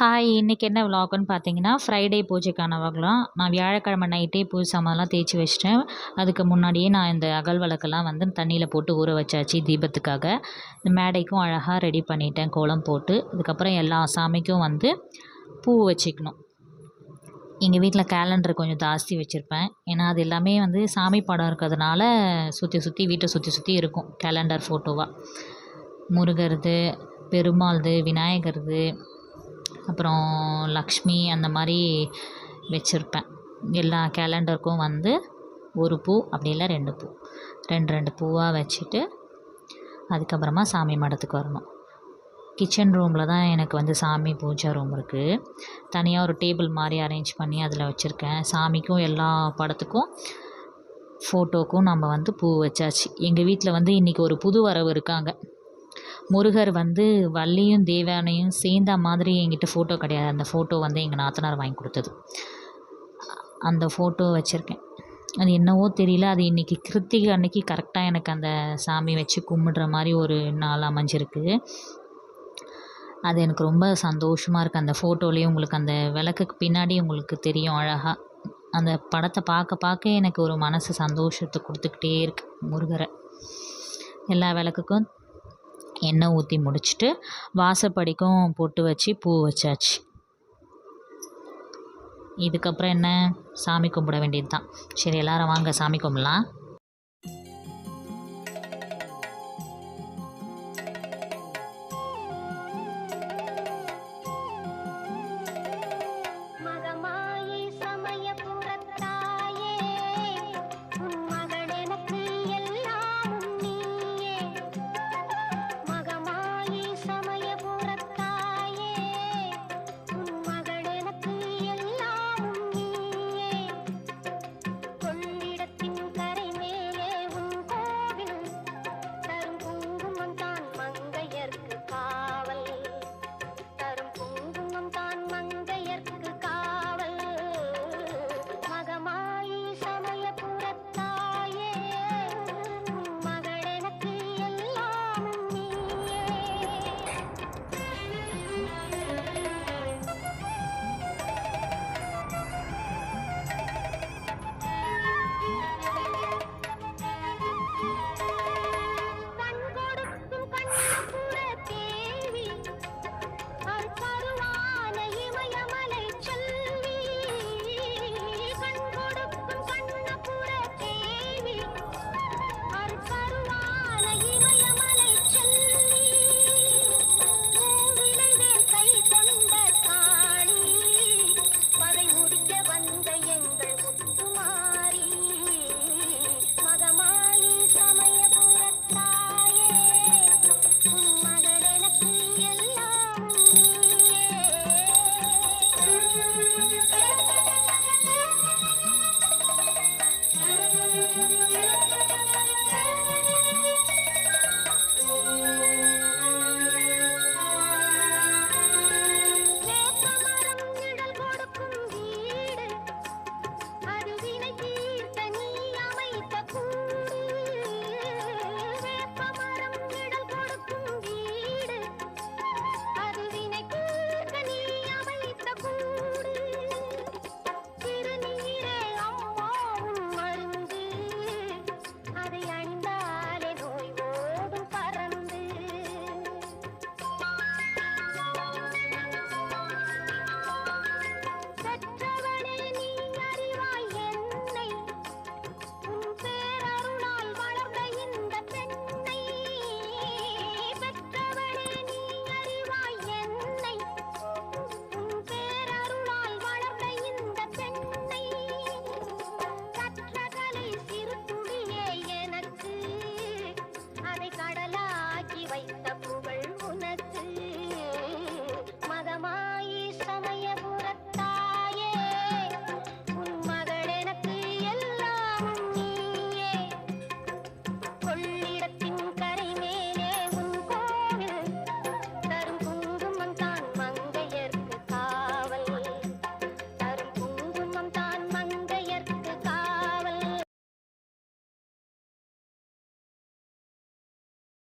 Hi! இன்னைக்கு என்ன விலாகுன்னு பார்த்தீங்கன்னா, ஃப்ரைடே பூஜைக்கான விலாக்லாம். நான் வியாழக்கிழமை நைட்டே பூஜை சாமான்லாம் தேய்ச்சி வச்சுட்டேன். அதுக்கு முன்னாடியே நான் இந்த அகல் விளக்கெல்லாம் வந்து தண்ணியில போட்டு ஊற வச்சாச்சு தீபத்துக்காக. இந்த மேடைக்கும் அழகா ரெடி பண்ணிட்டேன் கோலம் போட்டு. அதுக்கப்புறம் எல்லா சாமிக்கும் வந்து பூ வச்சுக்கணும். எங்கள் வீட்டில் கேலண்டர் கொஞ்சம் ஜாஸ்தி வச்சுருப்பேன். ஏன்னா, அது எல்லாமே வந்து சாமி படம் இருக்கிறதுனால வீட்டை சுற்றி சுற்றி இருக்கும் கேலண்டர் ஃபோட்டோவா. முருகர்து, பெருமாள்து, விநாயகர்து, அப்புறம் லக்ஷ்மி அந்த மாதிரி வச்சுருப்பேன். எல்லா கேலண்டருக்கும் வந்து ஒரு பூ அப்படி இல்லை 2 பூ 2 பூவாக வச்சுட்டு அதுக்கப்புறமா சாமி மடத்துக்கு வரணும். கிச்சன் ரூமில் தான் எனக்கு வந்து சாமி பூஜை ரூம் இருக்குது. தனியாக ஒரு டேபிள் மாதிரி அரேஞ்ச் பண்ணி அதில் வச்சுருக்கேன். சாமிக்கும் எல்லா படத்துக்கும் ஃபோட்டோக்கும் நம்ம வந்து பூ வச்சாச்சு. எங்கள் வீட்டில் வந்து இன்றைக்கி ஒரு புது வரவு இருக்காங்க. முருகர் வந்து வள்ளியும் தேவயானையும் சேர்ந்த மாதிரி என்கிட்ட ஃபோட்டோ கிடையாது. அந்த ஃபோட்டோ வந்து எங்கள் நாத்தனார் வாங்கி கொடுத்தது. அந்த ஃபோட்டோ வச்சுருக்கேன். அது என்னவோ தெரியல, அது இன்றைக்கி கிருத்திகை அன்னைக்கு கரெக்டாக எனக்கு அந்த சாமி வச்சு கும்பிடுற மாதிரி ஒரு நாள் அமைஞ்சிருக்கு. அது எனக்கு ரொம்ப சந்தோஷமாக இருக்குது. அந்த ஃபோட்டோலேயே உங்களுக்கு அந்த விளக்குக்கு பின்னாடி உங்களுக்கு தெரியும் அழகாக. அந்த படத்தை பார்க்க பார்க்க எனக்கு ஒரு மனசு சந்தோஷத்தை கொடுத்துக்கிட்டே இருக்குது. முருகரை எல்லா விளக்குக்கும் எண்ணெய் ஊற்றி முடிச்சுட்டு வாசப்படிக்கும் பொட்டு வச்சு பூ வச்சாச்சு. இதுக்கப்புறம் என்ன, சாமி கும்பிட வேண்டியது தான். சரி, எல்லாரும் வாங்க சாமி கும்பிடலாம்.